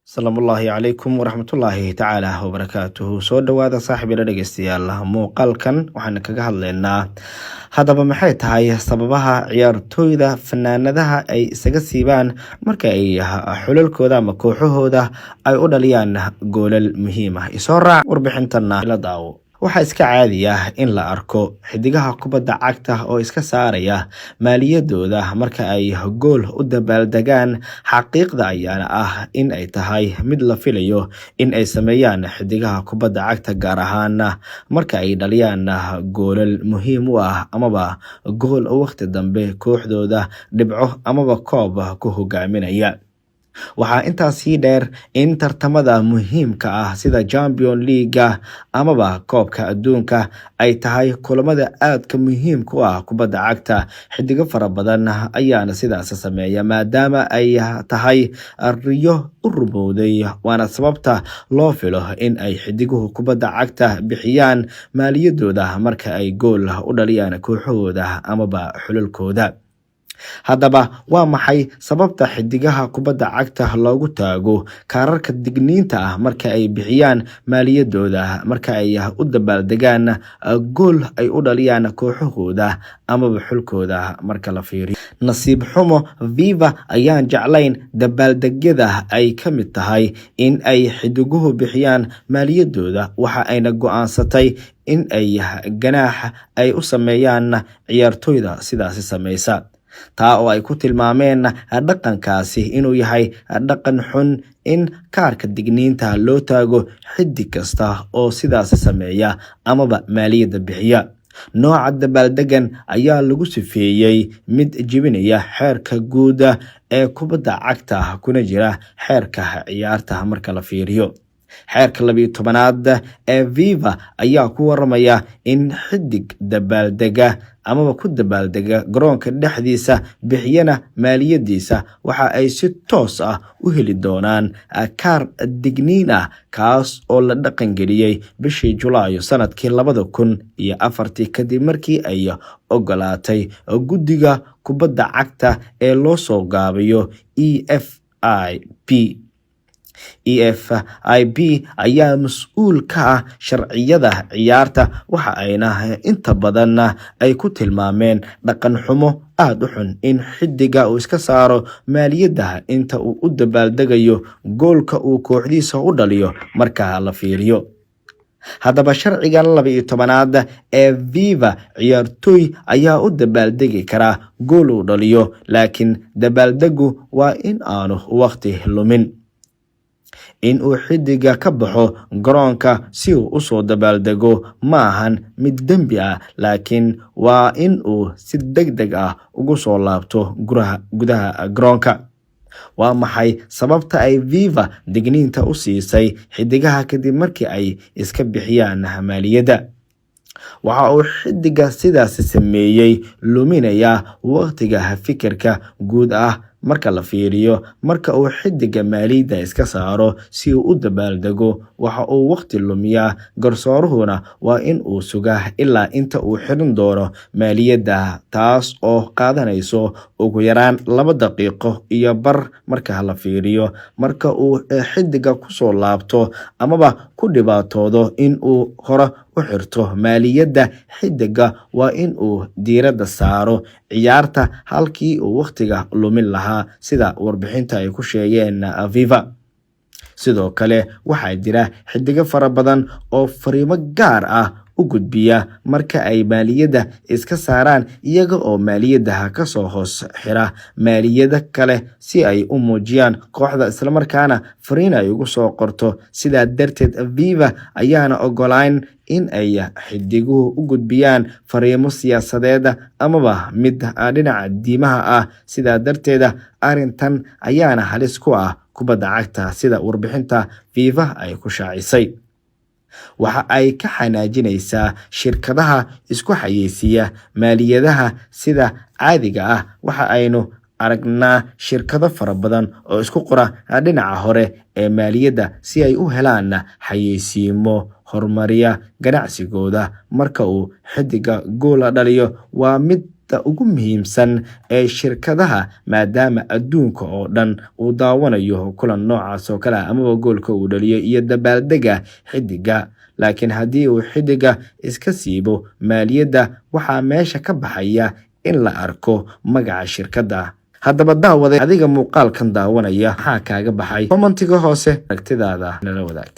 Salaamullaahi calaykum waraxmatullaahi tacaala wabarakaatuhu. Soo dhawaada saaxiibada dhegeystayaal, muuqaalkan waxaan kaga hadlaynaa haddaba maxay tahay sababaha ciyaartooyda fanaanadaha ay isaga siibaan marka ay xulalkooda ama kooxahooda ay u dhaliyaan goolal muhiim ah. Isoo raac warbixintana la daawo. Waxaa iska caadi ah in la arko xidigaha kubadda cagta oo iska saaraya maaliyadooda marka ay gool u dabaaldegaan. Xaqiiqda ayaana ah in ay tahay mid la filayo in ay sameeyaan xidigaha kubadda cagta, gaar ahaan marka ay dhaliyaan goolal muhiim u ah amaba gool waqti dambe kooxdooda dhibco amaba koob ku hogaaminaya. Waxaa intaas sii dheer in tartamada muhiimka ah sida Champions League amaba koobka adduunka ay tahay kulamada aadka muhiimka u ah kubadda cagta. Xidigo fara badan ayaana sidaas sameeya maadaama ay tahay riyo u rumowday, waana sababta loo filo in ay xidiguhu kubadda cagta bixiyaan maaliyadooda marka ay gool u dhaliyaan kooxahooda amaba xulalkooda. Haddaba waa maxay sababta xidigaha kubadda cagta loogu taago kaararka digniinta ah marka ay bixiyaan maaliyadooda marka ay u dabaaldegaan gool ay u dhaliyaan kooxahooda amaba xulkooda? Marka la fiiriyo nasiib xumo, FIFA ayaan jeclayn dabaaldegyada ay ka mid tahay in ay xidiguhu bixiyaan maaliyadooda. Waxa ayna go'aansatay in ay ganaax ay u sameeyaan ciyaartooyda sidaasi sameysa, taa oo ay ku tilmaameen dhaqankaasi inuu yahay dhaqan xun. In kaarka digniinta loo taago xidig kasta oo sidaas sameeya amaba maaliyadda bixiya. Nooca dabaaldegan ayaa lagu sifeeyey mid jebinaya xeerka guud ee kubadda cagta kuna jira xeerka ciyaarta. Marka la fiiriyo xeerka 12aad ee FIFA ayaa ku waramaya in xidig dabaaldega amaba ku dabaaldega garoonka dhexdiisa bixiyana maaliyadiisa waxa ay si toos ah u heli doonaan kaar digniin ah, kaas oo la dhaqan geliyey bishii Julaayo sanadkii 2004 kadib markii ay ogolaatay guddiga kubadda cagta ee loo soo gaabiyo EFIP ayaa mas'uul ka ah sharciyada ciyaarta. Waxa ayna inta badan ay ku tilmaameen dhaqan xumo aad u xun in xidiga uu iska saaro maaliyadda inta uu u dabaaldegayo goolka uu kooxdiisa u dhaliyo. Marka la fiiriyo haddaba sharcigan 12aad ee FIFA, ciyaartooy ayaa u dabaaldegi kara gool uu dhaliyo, laakiin dabaaldegu waa in aanu waqti lumin. In uu xidiga ka baxo garoonka si uu usoo dabaaldego ma ahan mid dembi ah, laakiin waa in uu si degdeg ah ugu soo laabto gudaha garoonka. Waa maxay sababta ay FIFA digniinta u siisay xidigaha kadib markii ay iska bixiyaan maaliyadda? Waxa uu xidiga sidaas sameeyey luminaya waqtiga fikirka guud ah. Marka la fiiriyo, marka uu xidiga maaliyadda iska saaro si uu u dabaaldego, waxa uu waqti lumiyaa. Garsooruhuna waa in uu sugaa ilaa inta uu xiran doono maaliyadda, taas oo qaadanayso ugu yaraan 2 daqiiqo iyo bar. Marka la fiiriyo, marka uu xidiga ku soo laabto amaba ku dhibaatoodo in uu hore u xirto maaliyadda, xidiga waa in uu diiradda saaro ciyaarta halkii uu waqtiga lumin lahaa, sida warbixinta ay ku sheegeen FIFA. Sidoo kale waxaa jira xidigo fara badan oo fariimo gaar ah u gudbiya marka ay maaliyadda iska saaraan, iyaga oo maaliyadda ka soo hoos xira maaliyada kale si ay u muujiyaan kooxda islamarkaana fariin ay ugu soo qorto. Sidaa darteed FIFA ayaana ogolayn in ay xidiguhu u gudbiyaan fariimo siyaasadeed amaba mid dhinaca diimaha ah. Sidaa darteed arrintan ayaana halis ku ah kubadda cagta, sida warbixinta FIFA ay ku shaacisay. Waxa ay ka xanaajinaysaa shirkadaha isku xayeysiiya maaliyadaha sida caadiga ah. Waxa aynu aragnaa shirkado fara badan oo isku qora dhinaca hore ee maaliyadda si ay u helaan xayeysiimo horumariya ganacsigooda. Marka uu xidiga gool dhaliyo, waa mid xogta ugu muhiimsan ee shirkadaha, maadaama adduunka oo dhan uu daawanayo kulan noocaas oo kale amaba goolka uu dhaliyo iyo dabaaldega xidiga. laakiin haddii uu xidiga iska siibo maaliyadda, waxaa meesha ka baxaya in la arko magaca shirkadda. haddaba daawade, adiga muuqaalkan daawanaya maxaa kaaga baxay? commentiga hoose aragtidaada nala wadaag.